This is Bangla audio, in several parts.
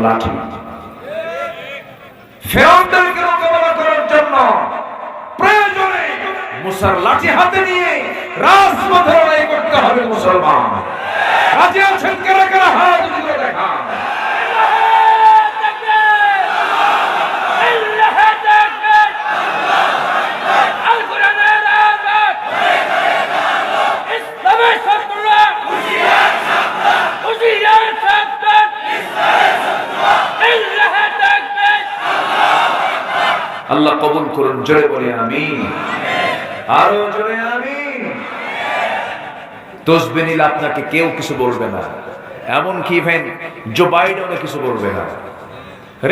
লাঠি। ফেরাউনদেরকে মোকাবেলা করার জন্য প্রয়োজনে মুসার লাঠি হাতে নিয়ে রাজপথে লড়াই করতে হবে মুসলমান। রাজি আছেন কারা কারা? হাত তুলে দেখান। আল্লাহ কবুল করুন। জোরে বলি আমিন। আরো জোরে আমিন। তসবিহ নিলে আপনাকে কেউ কিছু বলবে না, এমনকি ইভেন জো বাইডেনও কিছু বলবে না,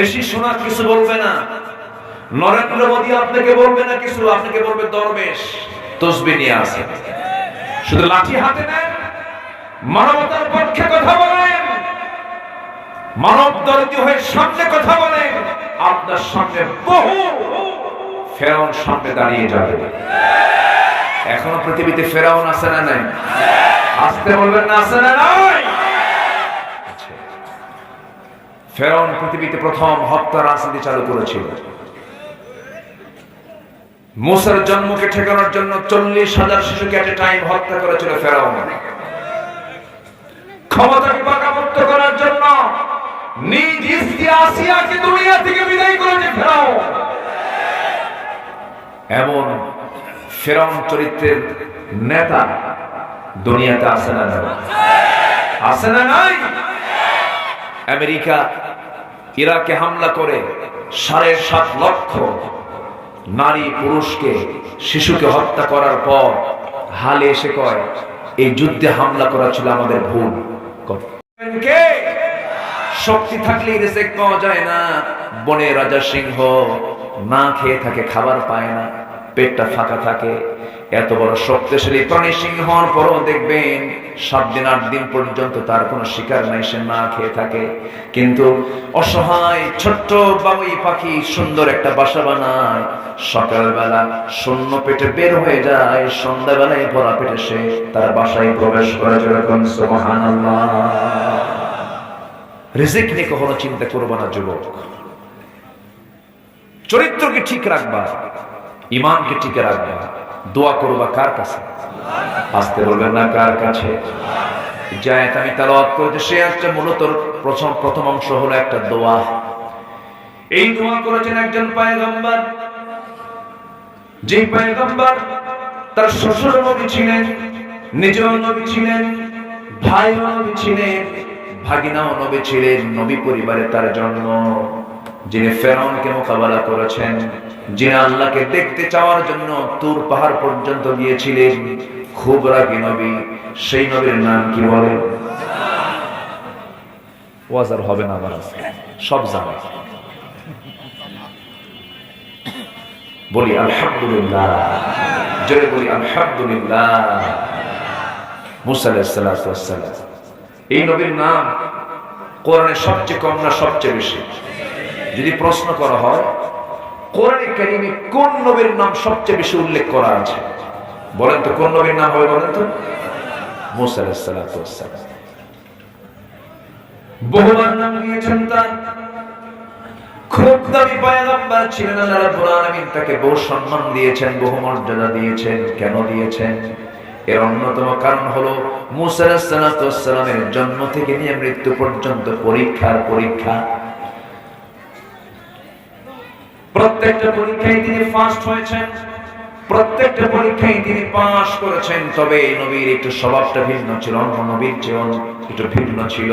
ঋষি সোনাক কিছু বলবে না, নরেন্দ্র মোদী আপনাকে বলবে না কিছু, আপনাকে বলবে দরবেশ তসবিহ নিয়ে আসে। শুধু লাঠি হাতে নেন, মানবতার পক্ষে কথা বলেন, মানব দরদি হয়ে সামনে কথা বলেন, আপনার সামনে বহু ফেরাউন সামনে দাঁড়িয়ে যাবে। এখনো পৃথিবীতে ফেরাউন আছে না নাই? আসতে বলবেন না, আছে না নাই? ফেরাউন পৃথিবীতে প্রথম হত্যা রাজনীতি চালু করেছিল। মুসার জন্মকে ঠেকানোর জন্য 40,000 শিশুকে এট এ টাইম হত্যা করেছিল ফেরাউন। ক্ষমতাকে পাকাপোক্ত করার জন্য নিজ স্ত্রী আসিয়াকে দুনিয়া থেকে বিদায় করেছে ফেরাউন। এমন ফেরাউন চরিত্রের নেতা দুনিয়াতে আছে না নাই? আছে না নাই? আমেরিকা ইরাকে হামলা করে 7.5 লক্ষ নারী পুরুষকে শিশুকে হত্যা করার পর হালে এসে কয় এই যুদ্ধে হামলা করা ছিল আমাদের ভুল। শক্তি থাকলেই রিজিক পাওয়া যায় না। বনে রাজা সিংহ না খেয়ে থাকে, খাবার পায় না, পেটটা ফাঁকা থাকে। এত বড় শক্তিশালী প্রাণী সিংহ হওয়ার পরও দেখবেন 7 দিন 8 দিন পর্যন্ত তার কোনো শিকার নাই, সে না খেয়ে থাকে। কিন্তু অসহায় ছোট্ট বাবুই পাখি সুন্দর একটা বাসা বানায়, সকালবেলা শূন্য পেটে বের হয়ে যায়, সন্ধ্যাবেলায় ভরা পেটে সে তার বাসায় প্রবেশ করে। যেরকম সুবহানাল্লাহ। রিজিক নিয়ে কখনো চিন্তা করবা না যুবক। চরিত্রকে ঠিক রাখবা, ইমানকে টিকে রাখবা, দোয়া করবা কার কাছে? আসতে বলবেন না, কার কাছে? যে আয়াত আমি তেলাওয়াত করেছি সে একটা মূলত প্রথম অংশ হলো একটা দোয়া। এই দোয়া করেছেন একজন পয়গম্বর, যে পয়গম্বর তার শ্বশুর নবী ছিলেন, নিজেও নবী ছিলেন, ভাইও নবী ছিলেন, ভাগিনাও নবী ছিলেন, নবী পরিবারে তার জন্ম। যিনি ফেরাউনকে মোকাবেলা করেছেন, যিনি আল্লাহকে দেখতে চাওয়ার জন্য তুর পাহাড় পর্যন্ত গিয়েছিলেন, খুব রাগী নবী, সেই নবীর নাম কি বলেন? ওয়াজার হবে না আমার আজকে, সব জানে। বলি আলহামদুলিল্লাহ, জোরে বলি আলহামদুলিল্লাহ। মুসা আলাইহিস সালাতু ওয়াস সালাম, এই নবীর নাম কোরআনে সবচেয়ে কম না সবচেয়ে বেশি? যদি প্রশ্ন করা হয় কোরআনে কারিমে কোন নবীর নাম সবচেয়ে বেশি উল্লেখ করা আছে, বলেন তো কোন নবীর নাম হবে? বলেন তো। মুসা আলাইহিস সালাতু ওয়াস সালাম। বহুবার নাম নিয়েছেন তার, খুব দামি পয়গম্বর ছিলেন। আল্লাহ রাব্বুল আলামিন তাকে বহু সম্মান দিয়েছেন, বহু মর্যাদা দিয়েছেন। কেন দিয়েছেন? এর অন্যতম কারণ হলো মুসা আলাইহিস সালাতু ওয়াস সালামের জন্ম থেকে নিয়ে মৃত্যু পর্যন্ত পরীক্ষার পরীক্ষা। প্রত্যেকটা পরীক্ষায় তিনি ফার্স্ট হয়েছেন, প্রত্যেকটা পরীক্ষায় তিনি পাস করেছেন। তবে এই নবীর একটু স্বভাবটা ভিন্ন ছিল, অন্য নবীর চেয়ে একটু ভিন্ন ছিল।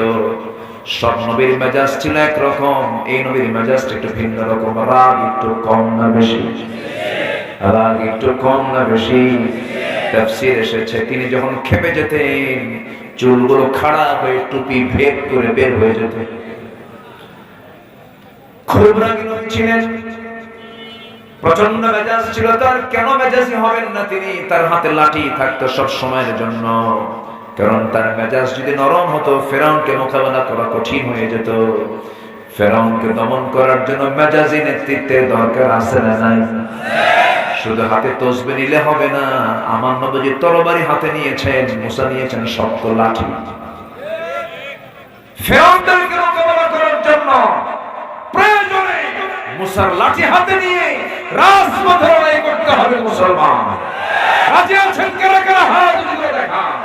সব নবীর মেজাজ ছিল একরকম, এই নবীর মেজাজটা একটু ভিন্ন রকম। রাগ একটু কম না বেশি? রাগ একটু কম না বেশি? তাফসীর এসেছে তিনি যখন খেপে যেতেন চুলগুলো খাড়া হয়ে টুপি ভেদ করে বের হয়ে যেত। খুব রাগী নবী ছিলেন, প্রচন্ড মেজাজ ছিল তার। কেন মেজাজি হবেন না তিনি? তার হাতে লাঠি থাকতো সব সময়ের জন্য, কারণ তার মেজাজ যদি নরম হতো ফেরাউনকে মোকাবেলা করা কঠিন হয়ে যেত। ফেরাউনকে দমন করার জন্য মেজাজি নেতৃত্বের দরকার আছে না নাই? শুধু হাতে তসবিহ নিলে হবে না, আমার নবী তরবারি হাতে নিয়েছেন, মুসা নিয়েছেন শক্ত লাঠি। ফেরাউনকে মোকাবেলা করার জন্য মুসার লাঠি হাতে নিয়ে রাজপথে লড়াই করতে হবে মুসলমান। রাজি আছেন কারা কারা? হাত তুলে দেখান।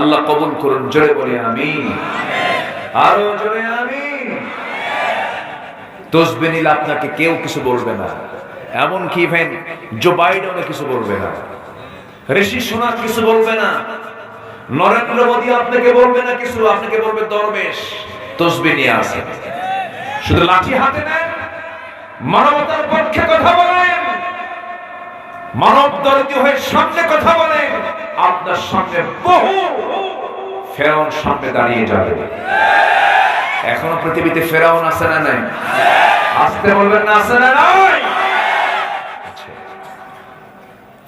আল্লাহ কবুল করুন, জোরে বলি আমিন, আরো জোরে আমিন। তসবিহ নিলে আপনাকে কেউ কিছু বলবে না, এমনকি ইভেন জো বাইডেনও কিছু বলবে না, ঋষি সোনাক কিছু বলবে না, নরেন্দ্র মোদী আপনাকে বলবে না কিছু, আপনাকে বলবে দরবেশ তসবিহ নিয়ে আসে। শুধু লাঠি হাতে নেন, মানবতার পক্ষে কথা বলেন, মানব দরদি হয়ে সামনে কথা বলেন, আপনার সামনে বহু ফেরাউন সামনে দাঁড়িয়ে যাবে। এখনো পৃথিবীতে ফেরাউন আছে না নাই? আসতে বলবেন না, আছে না নাই?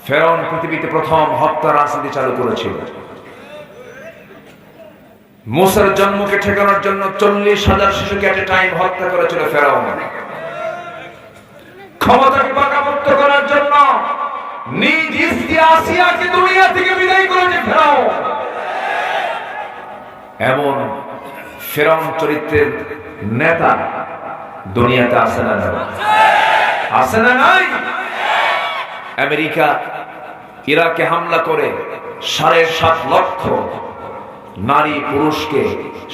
ফেরাউন পৃথিবীতে প্রথম হত্যা রাজনীতি চালু করেছিল। মুসার জন্মকে ঠেকানোর জন্য 40,000 শিশুকে এট এ টাইম হত্যা করেছিল ফেরাউন। ক্ষমতাকে পাকাপোক্ত করার জন্য নিজ স্ত্রী আসিয়াকে দুনিয়া থেকে বিদায় করেছে ফেরাউন। এমন ফেরাউন চরিত্রের নেতা দুনিয়াতে আছে না নাই? আছে না নাই? আমেরিকা ইরাকে হামলা করে 7.5 লক্ষ নারী পুরুষকে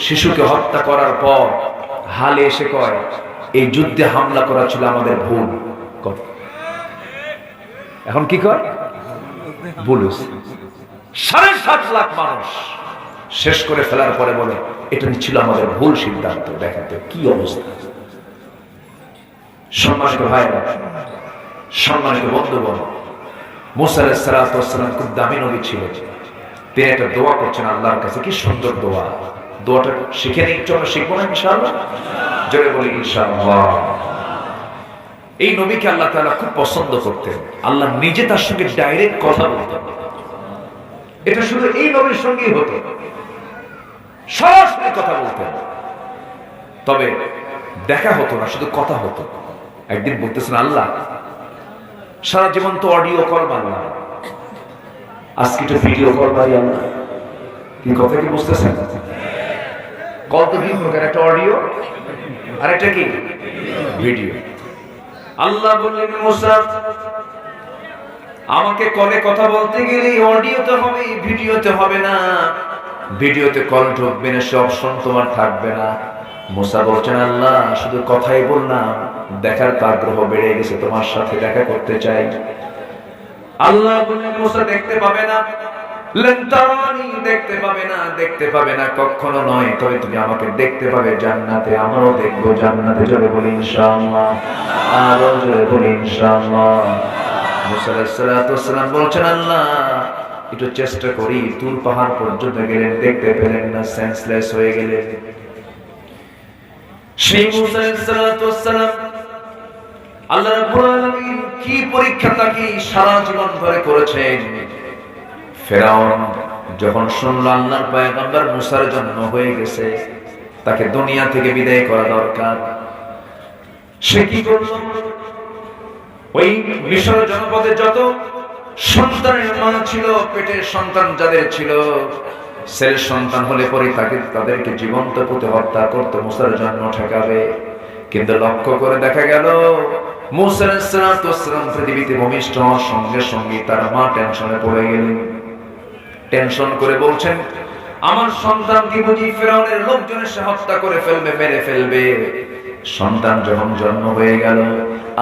শিশুকে হত্যা করার পর হালে এসে কয় এই যুদ্ধে হামলা করা ছিল আমাদের ভুল। এখন কি কর? ভুল। 7.5 লাখ মানুষ শেষ করে ফেলার পরে বলে এটা ছিল আমাদের ভুল সিদ্ধান্ত। দেখাতে কি অবস্থা। সম্মানিত ভাইরা, সম্মানিত বন্ধুগণ, মুসা আলাইহিস সালাতু ওয়াস সালাম খুব দামি নবী ছিলেন। তিনি একটা দোয়া করছেন আল্লাহর কাছে, কি সুন্দর দোয়া। দোয়াটা শিখে নিই, চলো শিখবো না ইনশাআল্লাহ? জোরে বলি ইনশাআল্লাহ। এই নবীকে আল্লাহ তাআলা খুব পছন্দ করতেন। আল্লাহ নিজে তার সঙ্গে ডাইরেক্ট কথা বলতেন। এটা শুধু এই নবীর সঙ্গেই হতো, সরাসরি কথা বলতেন। তবে দেখা হতো না, শুধু কথা হতো। একদিন বলতেছেন আল্লাহ সারা জীবন তো অডিও কল বাংলা, আজকে তো ভিডিও কল বাড়ি। আল্লাহ কি কথা কি বুঝতেছেন? কল তো ভিন্ন, একটা অডিও আর একটা কি ভিডিও। আল্লাহ বললেন মুসা আমাকে কলে কথা বলতে গেলে অডিওতে হবে, ভিডিওতে হবে না। ভিডিওতে কল ঢুকবে না, সব অপশন তোমার থাকবে না। মুসা বলছেন আল্লাহ শুধু কথাই বললাম, দেখার তো আগ্রহ বেড়ে গেছে, তোমার সাথে দেখা করতে চাই। আল্লাহ বললেন মুসা দেখতে পাবে না, লেনতারানি দেখতে পাবে না, দেখতে পাবে না কখনো নয়, তবে তুমি আমাকে দেখতে পাবে জান্নাতে, আমারও দেখবো জান্নাতে। জোরে বলি ইনশাআল্লাহ, আরো জোরে বলি ইনশাআল্লাহ। মুসা আলাইহিস সালাতু ওয়াস সালাম বলছেন আল্লাহ একটু চেষ্টা করি। তুর পাহাড় পর্যন্ত গেলেন, দেখতে পেলেন না, সেন্সলেস হয়ে গেলেন। সেই মুসা আলাইহিস সালাতু ওয়াস সালাম আল্লাহ রাব্বুল আলামিন কি পরীক্ষা তাকে সারা জীবন ধরে করেছেন। ফেরাউন যখন শুনল আল্লাহর পয়গম্বর মুসার জন্ম হয়ে গেছে, তাকে দুনিয়া থেকে বিদায় করা দরকার, সে কি করল? ওই মিশর জনপদে যত সন্তানের মা ছিল, পেটের সন্তান যাদের ছিল, ছেলের সন্তান হলে পরে তাদেরকে জীবন্ত পুঁতে হত্যা করত মুসার জন্ম ঠেকাবে। কিন্তু লক্ষ্য করে দেখা গেল মুসা আলাইহিস সালাতু ওয়াস সালাম পৃথিবীতে ভূমিষ্ঠ হওয়ার সঙ্গে সঙ্গে তার মা টেনশনে পড়ে গেলেন। টেনশন করে বলছেন আমার সন্তানকে বুঝি ফেরাউনের লোকজন এসে হত্যা করে ফেলবে, মেরে ফেলবে। সন্তান যখন জন্ম হয়ে গেল,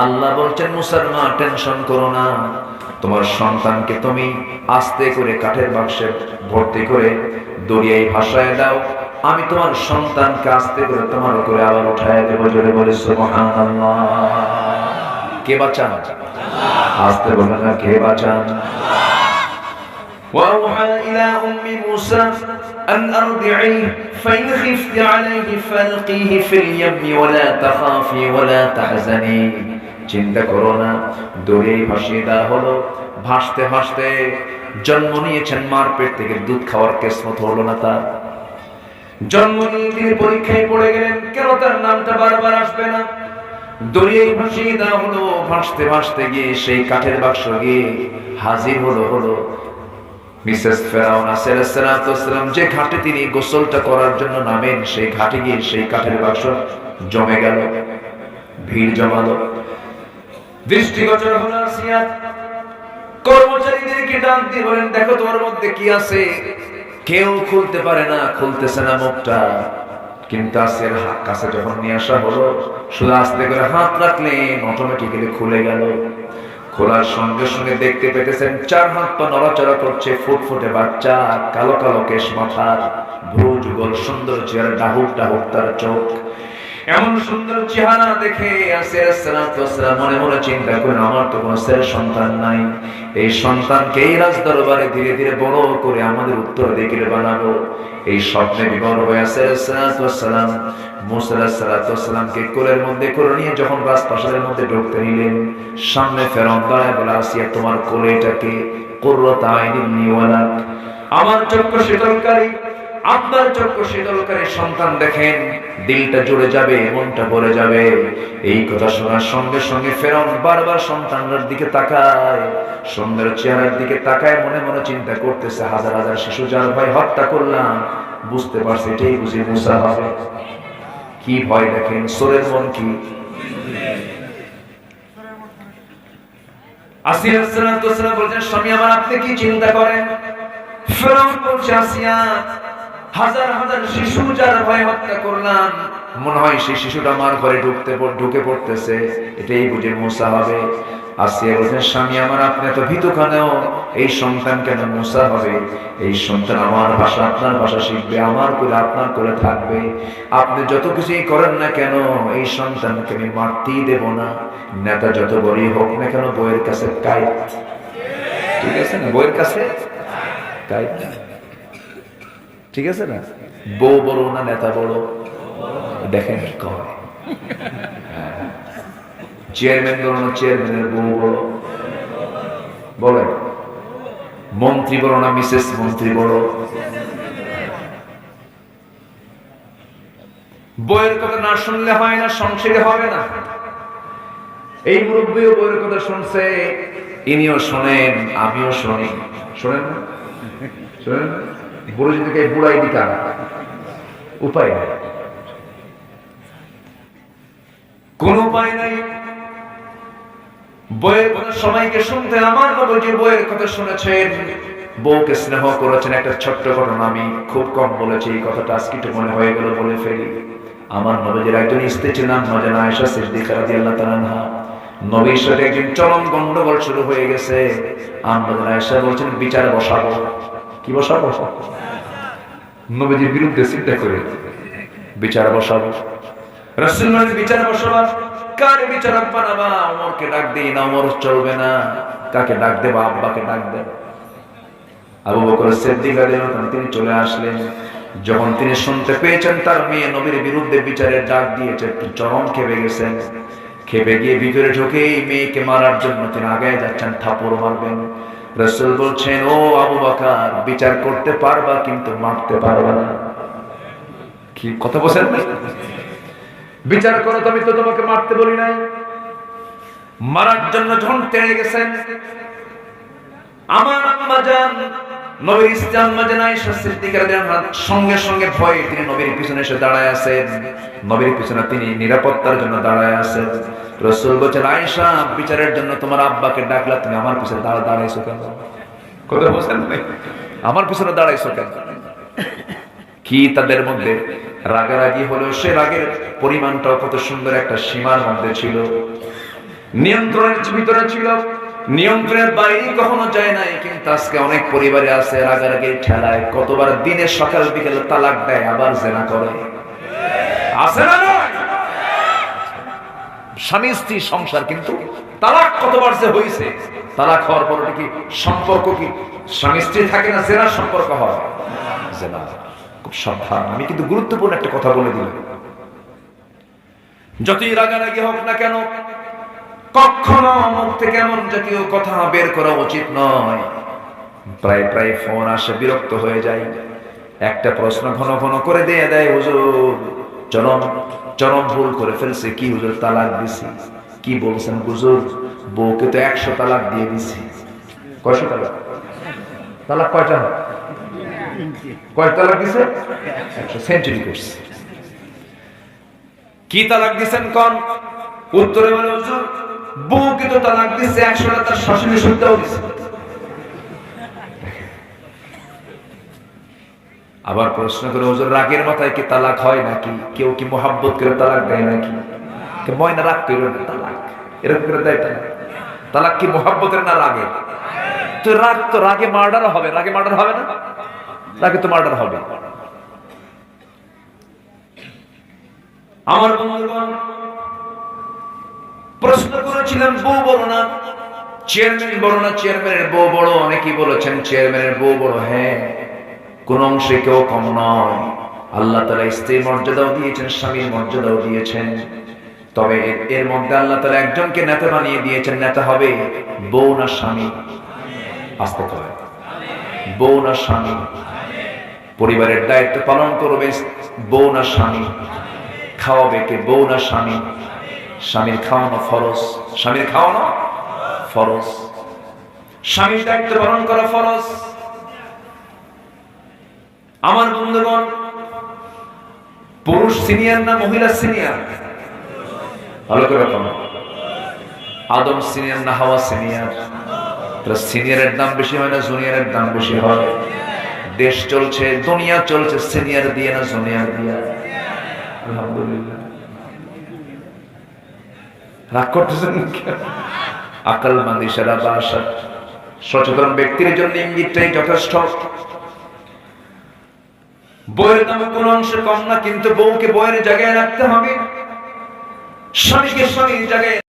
আল্লাহ বলছেন মুসার মা টেনশন করো না, তোমার সন্তানকে তুমি আস্তে করে কাঠের বাক্সে ভর্তি করে দরিয়ায় ভাসায় দাও, আমি তোমার সন্তানকে আস্তে করে তোমার করে আবার উঠায় দেবো। জোরে বলে সুবহানাল্লাহ। কে বাঁচান? আস্তে বলেন না, কে বাঁচান? وأوحى إلى أم موسى أن أرضعيه فإن خفت عليه فألقيه في اليم ولا تخافي ولا تحزني। চিন্তা করো না, দড়িয়ে ভাসিয়ে দেওয়া হলো। ভাসতে ভাসতে জন্ম নিয়েছেন মার পেট থেকে, দুধ খাওয়ার কিসমত হলো না তার। জন্মদিন তিনি পরীক্ষায় পড়ে গেলেন, কেন তার নামটা বারবার আসবে না। দড়িয়ে ভাসিয়ে দেওয়া হলো, ভাসতে ভাসতে গিয়ে সেই কাঠের বাক্স গিয়ে হাজির হলো মিসেস ফেরাউন আলাইহিস সালাম, যে ঘাটে তিনি গোসলটা করার জন্য নামেন, সেই ঘাটে গিয়ে সেই কাঠের বাক্স জমে গেল, ভিড় জমালো। দৃষ্টিগোচর হলো আসিয়া, কর্মচারীদেরকে ডাক দিয়ে বলেন, দেখো তোমার মধ্যে কি আছে। কেউ খুলতে পারে না, খুলতেছে না মুখটা। কিন্তু আসিয়ার কাছে যখন নিয়ে আসা হলো, শুধু আস্তে করে হাত রাখলেন, অটোমেটিক্যালি খুলে গেল। খোলার সঙ্গে সঙ্গে দেখতে পেতেছেন 4 হাত পা নড়াচড়া করছে, ফুটফুটে বাচ্চা, কালো কালো কেশ মাথার, ভ্রু যুগল, সুন্দর চেহারা, ডাহুক ডাহুক তার চোখ। এমন সুন্দর চেহারা দেখে আসিয়া সালাম মনে মনে চিন্তা করেন, আমার তো কোনো ছেলে সন্তান নাই, এই সন্তানকে এই রাজ দরবারে ধীরে ধীরে বড় করে আমাদের উত্তরাধিকারী বানাবো। এই স্বপ্নে বিবর হয়ে সালাম মুসা সালামকে কোলের মধ্যে করে নিয়ে যখন রাজপ্রাসাদের মধ্যে ঢুকতে নিলেন, সামনে ফেরাউন দাঁড়ায় বলে, আসিয়া তোমার কোলে এটাকে কুররাতু আইনিন লি ওয়া লাক, আমার চক্ষু শীতলকারী, আপনার চক্ষু শীতলকারী সন্তান দেখেন, দিলটা জুড়ে যাবে, মনটা ভরে যাবে। এই কথা শোনার সঙ্গে সঙ্গে ফেরাউন বারবার সন্তানের দিকে তাকায়, সুন্দর চেহারার দিকে তাকায়, মনে মনে চিন্তা করতেছে, হাজার হাজার শিশু যার ভাই হত্যা করলাম, বুঝতে পারছে এটাই বুঝি মুসা হবে। কি ভয় দেখেন, সোরের মন কি। আসিয়া সালাম বলছেন, স্বামী আমার, আপনি কি চিন্তা করেন? ফেরাউন বলছে, আসিয়া, হাজার হাজার শিশু যার ভয় হত্যা করলাম, মনে হয় সেই শিশুটা আমার ঘরে ঢুকে পড়তেছে, এটাই বুঝে মুসা হবে। আসিয়া বলছেন, স্বামী আমার, আপনি এত ভীতু কেন? এই সন্তান কেন মুসা হবে? এই সন্তান আমার ভাষা আপনার ভাষা শিখবে, আমার কোলে আপনার কোলে থাকবে। আপনি যত কিছুই করেন না কেন, এই সন্তানকে আমি মারতেই দেব না। নেতা যত বড়ই হোক না কেন, বইয়ের কাছে কাইত, ঠিক আছে না? বইয়ের কাছে কাইত, ঠিক আছে না? বউ বড় না নেতা বড়? দেখেন কি কয়, চেয়ারম্যান বড় না চেয়ারম্যানের বউ বড়? বলেন, মন্ত্রী বড় না মিসেস মন্ত্রী বড়? বইয়ের কথা না শুনলে হয় না, সংসারে হবে না। এই মুরব্বীও বইয়ের কথা শুনছে, ইনিও শোনেন, আমিও শুনি। শোনেন না? শোনেন না? বুড়ো যদি বুড়াই দিতাম, উপায় নাই, কোন উপায় নাই। বইয়ের কথা সবাইকে শুনতে, আমার বাবা যে বইয়ের কথা শুনেছেন, বউকে স্নেহ করেছেন। একটা ছোট্ট ঘটনা আমি খুব কম বলেছি, এই কথাটা আজকে একটু মনে হয়ে গেল, বলে ফেলি। আমার নবীর একজন স্ত্রী ছিলাম, জানা আয়েশা সিদ্দিকা রাদিয়াল্লাহু তাআলা আনহা। নবীর সাথে একদিন চরম গন্ডগোল শুরু হয়ে গেছে। আমাদের আয়েশা বলছেন, বিচার বসাবো। কি বসাবো? নবীর বিরুদ্ধে চিন্তা করে বিচার বসাবো। রাসূলুল্লাহ বিচার বসাবো, কার বিচারক বানাবা? ওমরকে ডাক দিই না, ওমর চলবে না। কাকে ডাক দেব? আব্বাকে ডাক দেব। আবু বকর সিদ্দিক রাদিয়াল্লাহু আনহু তিনি চলে আসলেন। যখন তিনি শুনতে পেয়েছেন তার মেয়ে নবীর বিরুদ্ধে বিচারের ডাক দিয়েছে, চরম খেপে গেছেন। খেপে গিয়ে ভিতরে ঢুকে মেয়েকে মারার জন্য তিনি আগায় যাচ্ছেন, থাপড় মারবেন। রাসূল বলছেন, ও আবু বকর, বিচার করতে পারবা কিন্তু মারতে পারবা না। কি কথা বলেন? বিচার করো, আমি তো তোমাকে মারতে বলি নাই। মারার জন্য যখন তেড়ে গেছেন, আমার আম্মা জান নবীর স্ত্রী আম্মা জান আয়েশা সিদ্দিকা রাদিয়াল্লাহু আনহা সঙ্গে সঙ্গে ভয়ে তিনি নবীর পিছনে এসে দাঁড়ায় আছেন। নবীর পিছনে তিনি নিরাপত্তার জন্য দাঁড়ায় আছেন। রাসূল বলেন, আয়েশা, বিচারের জন্য তোমার আব্বাকে ডাকলা, তুমি আমার পিছনে দাঁড়াইছো কেন? কথা বলেন না, আমার পিছনে দাঁড়াইছো কেন? কি তাদের মধ্যে রাগারাগি হলো, সে রাগের পরিমাণটাও কত সুন্দর একটা সীমার মধ্যে ছিল, নিয়ন্ত্রণের ভিতরে ছিল, নিয়ন্ত্রণের বাইরে কখনো যায় নাই। কিন্তু আজকে অনেক পরিবারে আছে রাগারাগির ঠেলায় কতবার দিনে সকাল বিকেলে তালাক দেয়, আবার জেনা করে। আছে না? স্বামী স্ত্রী সংসার, কিন্তু তালাক কতবার যে হয়েছে। তালাক হওয়ার পর কি সম্পর্ক, কি স্বামী স্ত্রী থাকে না, জেনার সম্পর্ক হয়। জেনা খুব সাবধান। আমি কিন্তু গুরুত্বপূর্ণ একটা কথা বলে দিলাম, যতই রাগারাগি হোক না কেন, কখনো মুখ থেকে এমন জাতীয় কথা বের করা উচিত নয়। প্রায় প্রায় ফোন আসে, বিরক্ত হয়ে যায়। একটা প্রশ্ন ঘন ঘন করে দিয়ে দেয়, হুজুর চরম চরম ভুল করে ফেলছে। কি হুজুর, তালাক দিছি। কি বলছেন হুজুর? বউকে তো 100 তালাক দিয়ে দিছি। কয়শো তালাক? তালাক কয়টা? কয় তালাক দিছে? 100। সেঞ্চুরি করছে। কি তালাক দিছেন কোন? উত্তরে বলে, হুজুর বউকে তো তালাক দিছে 100টা, তার শাশুড়ি শুনতেও দিছে। আবার প্রশ্ন করে, হুজুর রাগের মাথায় কি তালাক হয় নাকি? কেউ কি মোহাব্বত করে তালাক দেয় নাকি? ময়না রাগ করল না, তালাক এরকম করে দেয়। তালাক কি মোহাব্বতের না রাগের? তো রাগ তো রাগে মার্ডার হবে। রাগে মার্ডার হবে না? রাগে তো মার্ডার হবে। আমার বন্ধুগণ, প্রশ্ন করেছিলাম বউ বড় না চেয়ারম্যান বড় না চেয়ারম্যানের বউ বড়? অনেকেই বলেছেন চেয়ারম্যানের বউ বড়। হ্যাঁ, কোন অংশে কেউ কম নয়। আল্লাহ তাআলা স্ত্রীর মর্যাদাও দিয়েছেন, স্বামীর মর্যাদাও দিয়েছেন। তবে এর মধ্যে আল্লাহ তাআলা একজনকে নেতা বানিয়ে দিয়েছেন। নেতা হবে বউ না স্বামী? আসতে হবে। বউ না স্বামী? পরিবারের দায়িত্ব পালন করবে বউ না স্বামী? খাওয়াবে কে, বউ না স্বামী? স্বামীর খাওয়ানো ফরজ। স্বামীর খাওয়ানো ফরজ। স্বামীর দায়িত্ব পালন করা ফরজ। আমার বন্ধুগণ, পুরুষ সিনিয়র না মহিলা সিনিয়র? ভালো করে বলো। আদম সিনিয়র না হাওয়া সিনিয়র? সিনিয়রের দাম বেশি হয় না জুনিয়রের দাম বেশি হয়? দেশ চলছে, দুনিয়া চলছে সিনিয়র দিয়ে না জুনিয়র দিয়ে? আলহামদুলিল্লাহ। রাগ করতেছেন? আকল মাদিসারা বাসা। সচেতন ব্যক্তির জন্য ইঙ্গিতটাই যথেষ্ট। বইয়ের দামে কোন অংশে কম না, কিন্তু বউকে বইয়ের জায়গায় রাখতে হবে, স্বামীকে স্বামীর জায়গায়